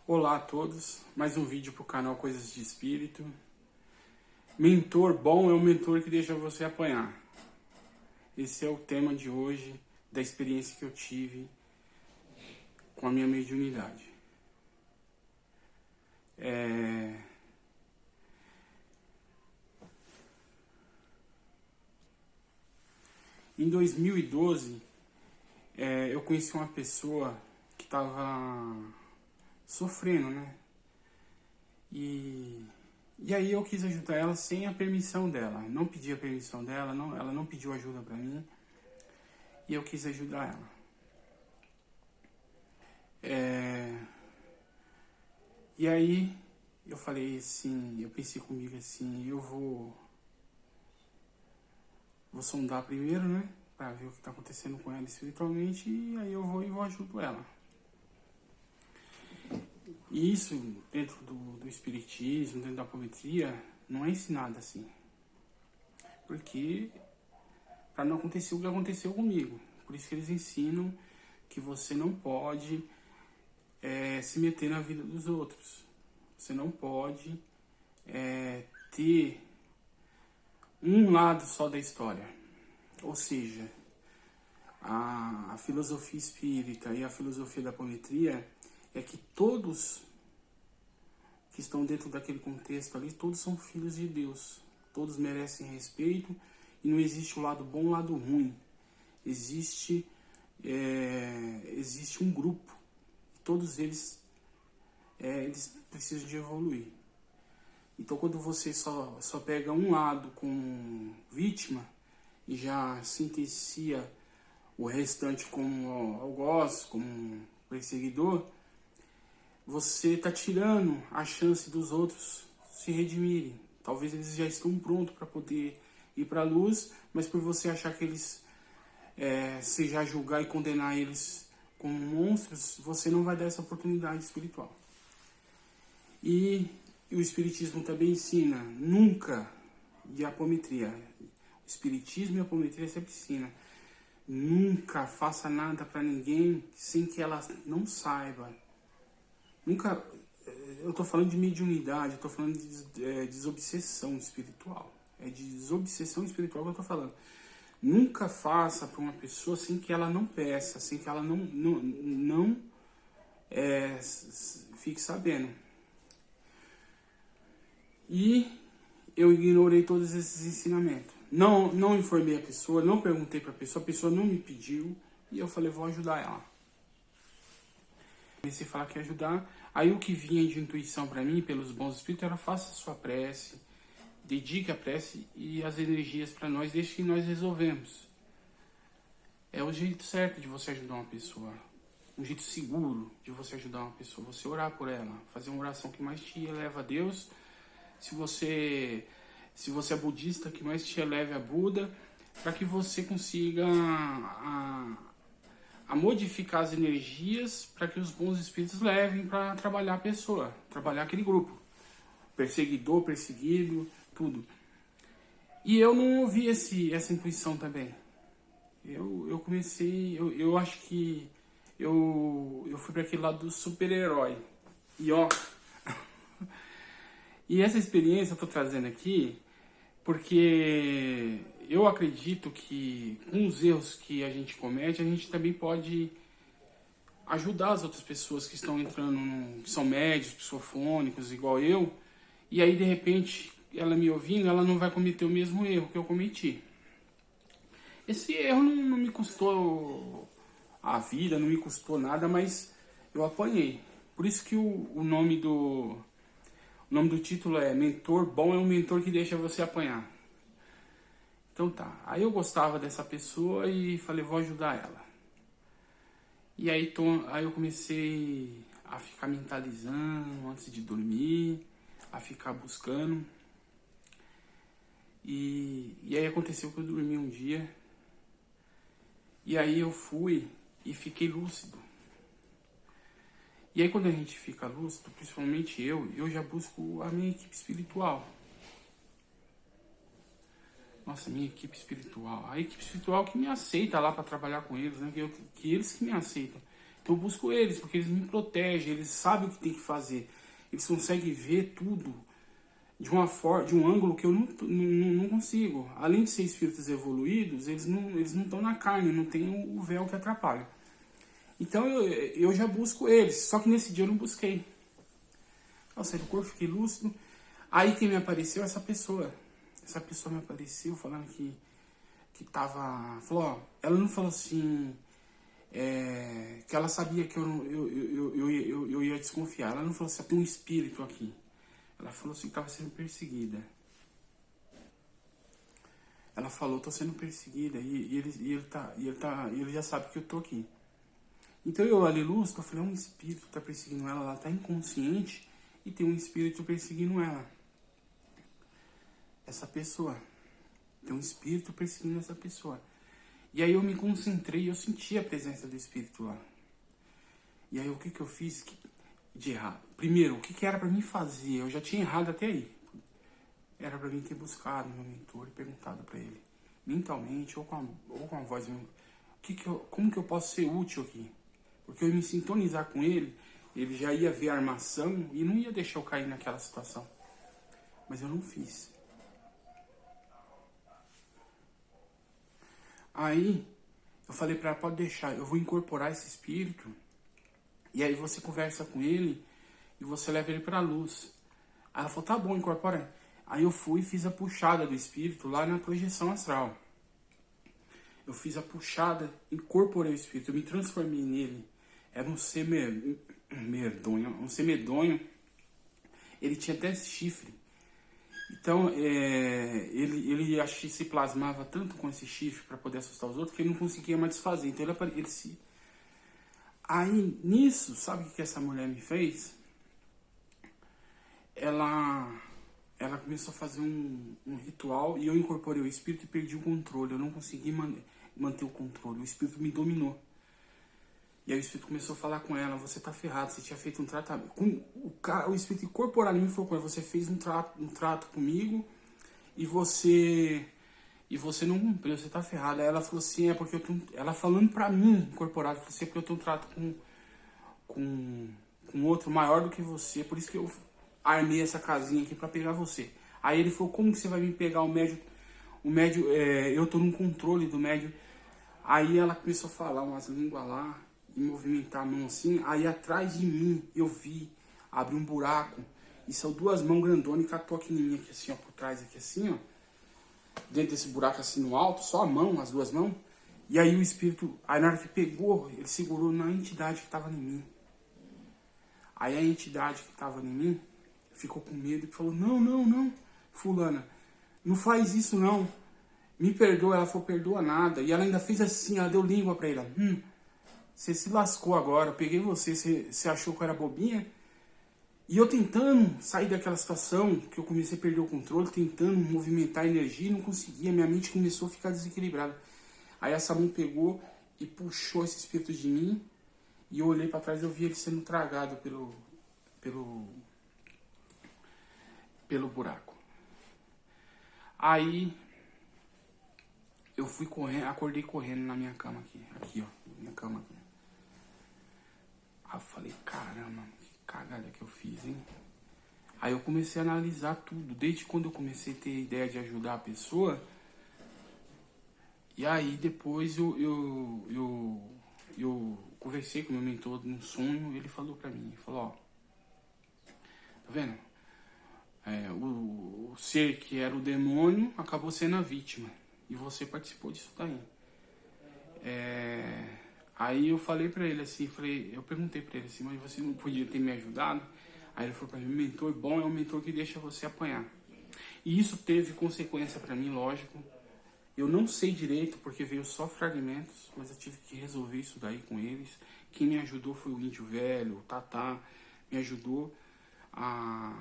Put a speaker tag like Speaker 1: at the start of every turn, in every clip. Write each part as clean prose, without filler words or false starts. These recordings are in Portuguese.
Speaker 1: Olá a todos, mais um vídeo para o canal Coisas de Espírito. Mentor bom é um mentor que deixa você apanhar. Esse é o tema de hoje, da experiência que eu tive com a minha mediunidade. Em 2012, eu conheci uma pessoa que estava sofrendo, né? E aí eu quis ajudar ela sem a permissão dela. Não pedi a permissão dela, ela não pediu ajuda pra mim. E eu quis ajudar ela. E aí eu falei assim, eu pensei comigo assim, eu vou sondar primeiro, né? Pra ver o que tá acontecendo com ela espiritualmente. E aí eu vou ajudar ela. E isso, dentro do espiritismo, dentro da apometria, não é ensinado assim. Porque para não acontecer o que aconteceu comigo. Por isso que eles ensinam que você não pode se meter na vida dos outros. Você não pode ter um lado só da história. Ou seja, a filosofia espírita e a filosofia da apometria é que todos que estão dentro daquele contexto ali, todos são filhos de Deus. Todos merecem respeito e não existe o lado bom e o lado ruim. Existe um grupo. E todos eles precisam de evoluir. Então quando você só pega um lado como vítima e já sentencia o restante como algoz, como perseguidor, você está tirando a chance dos outros se redimirem. Talvez eles já estão prontos para poder ir para a luz, mas por você achar que eles, se já julgar e condenar eles como monstros, você não vai dar essa oportunidade espiritual. E o Espiritismo também ensina, nunca, e a apometria, o Espiritismo e a apometria sempre ensina, nunca faça nada para ninguém sem que ela não saiba. Nunca, eu estou falando de mediunidade, eu estou falando de desobsessão espiritual. É de desobsessão espiritual que eu estou falando. Nunca faça para uma pessoa sem que ela não peça, sem que ela não fique sabendo. E eu ignorei todos esses ensinamentos. Não informei a pessoa, não perguntei para a pessoa não me pediu. E eu falei, vou ajudar ela. Comecei a falar que ia ajudar. Aí o que vinha de intuição para mim, pelos bons espíritos, era faça a sua prece, dedique a prece e as energias para nós, desde que nós resolvemos. É o jeito certo de você ajudar uma pessoa. Um jeito seguro de você ajudar uma pessoa. Você orar por ela, fazer uma oração que mais te eleva a Deus. Se você é budista, que mais te eleve a Buda, para que você consiga a modificar as energias para que os bons espíritos levem para trabalhar a pessoa, trabalhar aquele grupo. Perseguidor, perseguido, tudo. E eu não ouvi essa intuição também. Eu comecei, eu acho que eu fui para aquele lado do super-herói. E ó, e essa experiência eu tô trazendo aqui porque eu acredito que com os erros que a gente comete, a gente também pode ajudar as outras pessoas que estão entrando, que são médios, psicofônicos, igual eu, e aí de repente ela me ouvindo, ela não vai cometer o mesmo erro que eu cometi. Esse erro não me custou a vida, não me custou nada, mas eu apanhei. Por isso que o nome do título é Mentor Bom é um mentor que deixa você apanhar. Então tá, aí eu gostava dessa pessoa e falei, vou ajudar ela. E aí eu comecei a ficar mentalizando antes de dormir, a ficar buscando. E aí aconteceu que eu dormi um dia, e aí eu fui e fiquei lúcido. E aí quando a gente fica lúcido, principalmente eu já busco a minha equipe espiritual. Nossa, minha equipe espiritual. A equipe espiritual que me aceita lá para trabalhar com eles, né? Que eles que me aceitam. Então eu busco eles, porque eles me protegem, eles sabem o que tem que fazer. Eles conseguem ver tudo de uma forma, de um ângulo que eu não consigo. Além de ser espíritos evoluídos, eles não estão na carne, não tem o véu que atrapalha. Então eu já busco eles, só que nesse dia eu não busquei. Eu saí do corpo, fiquei lúcido. Aí quem me apareceu é essa pessoa. Essa pessoa me apareceu falando que tava... Falou, ó, ela não falou assim... que ela sabia que eu ia desconfiar. Ela não falou assim, tem um espírito aqui. Ela falou assim que estava sendo perseguida. Ela falou, tô sendo perseguida e ele já sabe que eu tô aqui. Então eu ali lúcido, eu falei, um espírito tá perseguindo ela, ela tá inconsciente e tem um espírito perseguindo ela. Essa pessoa. Tem um espírito perseguindo essa pessoa. E aí eu me concentrei e eu senti a presença do espírito lá. E aí o que eu fiz de errado? Primeiro, o que era pra mim fazer? Eu já tinha errado até aí. Era pra mim ter buscado meu mentor e perguntado pra ele, mentalmente ou com a voz mesmo, como que eu posso ser útil aqui? Porque eu ia me sintonizar com ele, ele já ia ver a armação e não ia deixar eu cair naquela situação. Mas eu não fiz. Aí, eu falei pra ela, pode deixar, eu vou incorporar esse espírito, e aí você conversa com ele, e você leva ele pra luz. Aí ela falou, tá bom, incorpora. Aí eu fui e fiz a puxada do espírito lá na projeção astral. Eu fiz a puxada, incorporei o espírito, eu me transformei nele. Era um ser medonho, ele tinha até chifre. Então, ele acho que se plasmava tanto com esse chifre para poder assustar os outros que ele não conseguia mais desfazer. Então, ele se... Aí, nisso, sabe o que essa mulher me fez? Ela começou a fazer um ritual e eu incorporei o espírito e perdi o controle. Eu não consegui manter o controle. O espírito me dominou. E aí o espírito começou a falar com ela, você tá ferrado, você tinha feito um tratamento. O espírito incorporado em mim falou com ela, você fez um trato comigo e você não cumpriu, você tá ferrado. Aí ela falou assim, porque ela falando pra mim, incorporado, falou assim, porque eu tenho um trato com outro maior do que você, por isso que eu armei essa casinha aqui pra pegar você. Aí ele falou, como que você vai me pegar o médio, eu tô no controle do médio. Aí ela começou a falar umas línguas lá, e movimentar a mão assim, aí atrás de mim eu vi abrir um buraco e são duas mãos grandonas e catou aqui em mim, aqui assim, ó, por trás aqui assim, ó, dentro desse buraco assim no alto, só a mão, as duas mãos, e aí o espírito, aí na hora que pegou, ele segurou na entidade que tava em mim. Aí a entidade que tava em mim ficou com medo e falou, não, fulana, não faz isso não, me perdoa. Ela falou, perdoa nada, e ela ainda fez assim, ela deu língua pra ele, você se lascou agora, eu peguei você achou que eu era bobinha? E eu tentando sair daquela situação, que eu comecei a perder o controle, tentando movimentar a energia e não conseguia, minha mente começou a ficar desequilibrada. Aí essa mão pegou e puxou esse espírito de mim, e eu olhei para trás e eu vi ele sendo tragado pelo buraco. Aí eu fui correndo, acordei correndo na minha cama aqui ó, minha cama aqui. Aí eu falei, caramba, que cagada que eu fiz, hein? Aí eu comecei a analisar tudo, desde quando eu comecei a ter a ideia de ajudar a pessoa. E aí depois eu conversei com o meu mentor num sonho, ele falou pra mim, ele falou, ó, tá vendo? O ser que era o demônio acabou sendo a vítima. E você participou disso daí. Aí eu falei pra ele assim, eu perguntei pra ele assim, mas você não podia ter me ajudado? Aí ele falou pra mim, mentor bom é um mentor que deixa você apanhar. E isso teve consequência pra mim, lógico. Eu não sei direito, porque veio só fragmentos, mas eu tive que resolver isso daí com eles. Quem me ajudou foi o índio velho, o Tatá, me ajudou a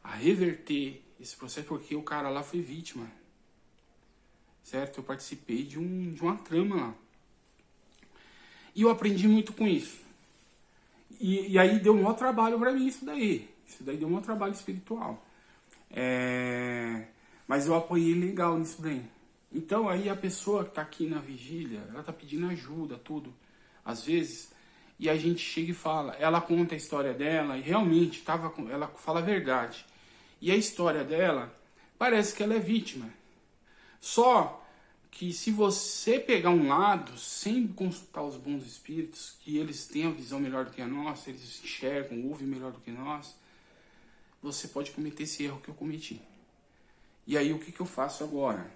Speaker 1: reverter esse processo, porque o cara lá foi vítima. Certo? Eu participei de uma trama lá. E eu aprendi muito com isso. E aí deu um maior trabalho pra mim isso daí. Isso daí deu um maior trabalho espiritual. Mas eu apoiei legal nisso daí. Então aí a pessoa que tá aqui na vigília, ela tá pedindo ajuda, tudo. Às vezes, e a gente chega e fala, ela conta a história dela e realmente ela fala a verdade. E a história dela parece que ela é vítima. Só que se você pegar um lado sem consultar os bons espíritos, que eles têm a visão melhor do que a nossa, eles enxergam, ouvem melhor do que nós, você pode cometer esse erro que eu cometi. E aí o que eu faço agora?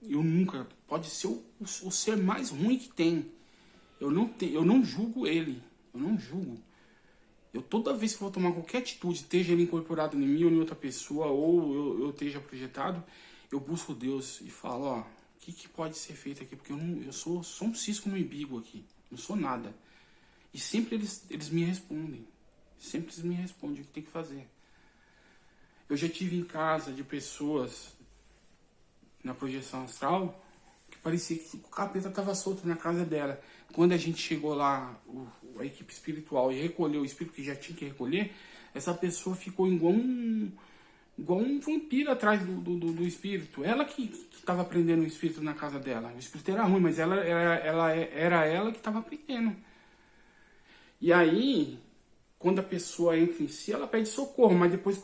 Speaker 1: Eu nunca, pode ser o ser mais ruim que tem. Eu não julgo ele, eu não julgo. Eu toda vez que vou tomar qualquer atitude, esteja ele incorporado em mim ou em outra pessoa, ou eu esteja projetado, eu busco Deus e falo, ó, o que pode ser feito aqui? Porque eu sou um cisco no umbigo aqui, não sou nada. E sempre eles me respondem, sempre eles me respondem o que tem que fazer. Eu já tive em casa de pessoas, na projeção astral, que parecia que o capeta estava solto na casa dela. Quando a gente chegou lá, a equipe espiritual, e recolheu o espírito que já tinha que recolher, essa pessoa ficou igual um vampiro atrás do espírito. Ela que estava prendendo o espírito na casa dela. O espírito era ruim, mas era ela que estava prendendo. E aí, quando a pessoa entra em si, ela pede socorro, mas depois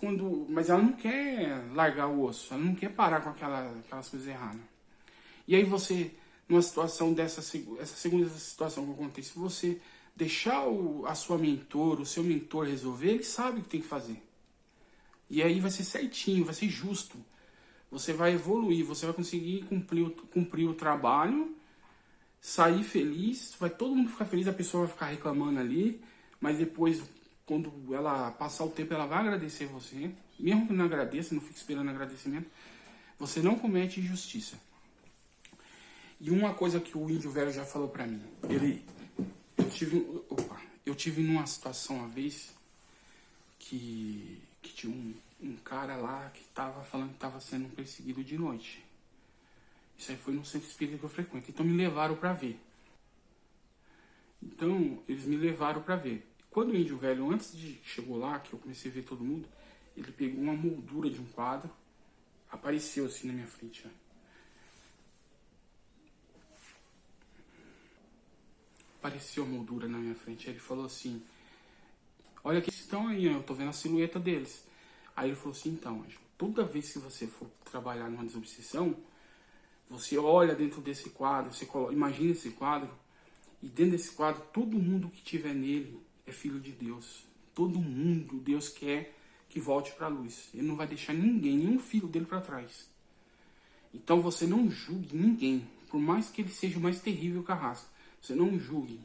Speaker 1: mas ela não quer largar o osso, ela não quer parar com aquelas coisas erradas. E aí você, numa situação essa segunda situação que eu contei, se você deixar a sua mentor, o seu mentor resolver, ele sabe o que tem que fazer. E aí vai ser certinho, vai ser justo. Você vai evoluir, você vai conseguir cumprir o trabalho, sair feliz, vai todo mundo ficar feliz, a pessoa vai ficar reclamando ali, mas depois, quando ela passar o tempo, ela vai agradecer você. Mesmo que não agradeça, não fique esperando agradecimento, você não comete injustiça. E uma coisa que o índio velho já falou pra mim, eu tive numa situação uma vez que tinha um cara lá que tava falando que tava sendo perseguido de noite. Isso aí foi no centro espírita que eu frequento. Então me levaram pra ver. Então eles me levaram pra ver. Quando o índio velho, antes de chegou lá, que eu comecei a ver todo mundo, ele pegou uma moldura de um quadro, apareceu assim na minha frente, ó. Apareceu a moldura na minha frente. Aí ele falou assim, olha que estão aí, eu tô vendo a silhueta deles. Aí ele falou assim, então, Ângelo, toda vez que você for trabalhar numa desobsessão, você olha dentro desse quadro, imagina esse quadro, e dentro desse quadro, todo mundo que tiver nele é filho de Deus. Todo mundo, Deus quer que volte para a luz. Ele não vai deixar ninguém, nenhum filho dele para trás. Então você não julgue ninguém, por mais que ele seja o mais terrível carrasco. Você não julgue,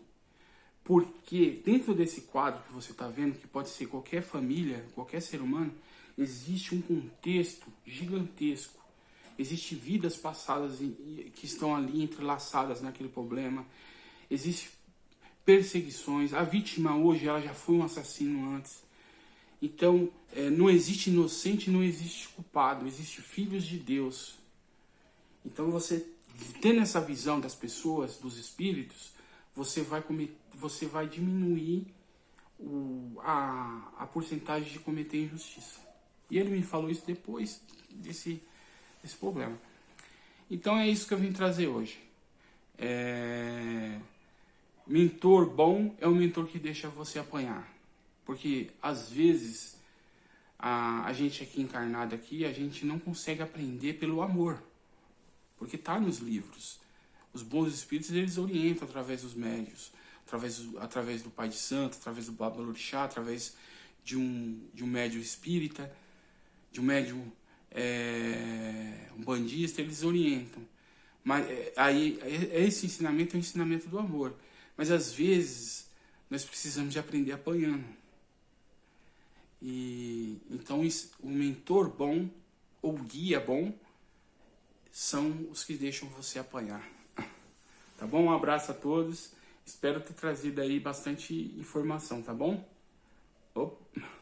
Speaker 1: porque dentro desse quadro que você está vendo, que pode ser qualquer família, qualquer ser humano, existe um contexto gigantesco. Existem vidas passadas que estão ali entrelaçadas naquele problema. Existem perseguições. A vítima hoje, ela já foi um assassino antes. Então, não existe inocente, não existe culpado. Existem filhos de Deus. Então, você tendo essa visão das pessoas, dos espíritos, você vai diminuir a porcentagem de cometer injustiça. E ele me falou isso depois desse problema. Então é isso que eu vim trazer hoje. Mentor bom é um mentor que deixa você apanhar. Porque às vezes a gente aqui encarnado aqui, a gente não consegue aprender pelo amor. Porque está nos livros. Os bons espíritos, eles orientam através dos médios, através do Pai de Santo, através do Babalorixá, através de um médium espírita, de um médium um bandista, eles orientam. Mas aí esse ensinamento é o ensinamento do amor. Mas às vezes nós precisamos de aprender apanhando. E então o mentor bom ou guia bom são os que deixam você apanhar. Tá bom? Um abraço a todos. Espero ter trazido aí bastante informação, tá bom? Opa.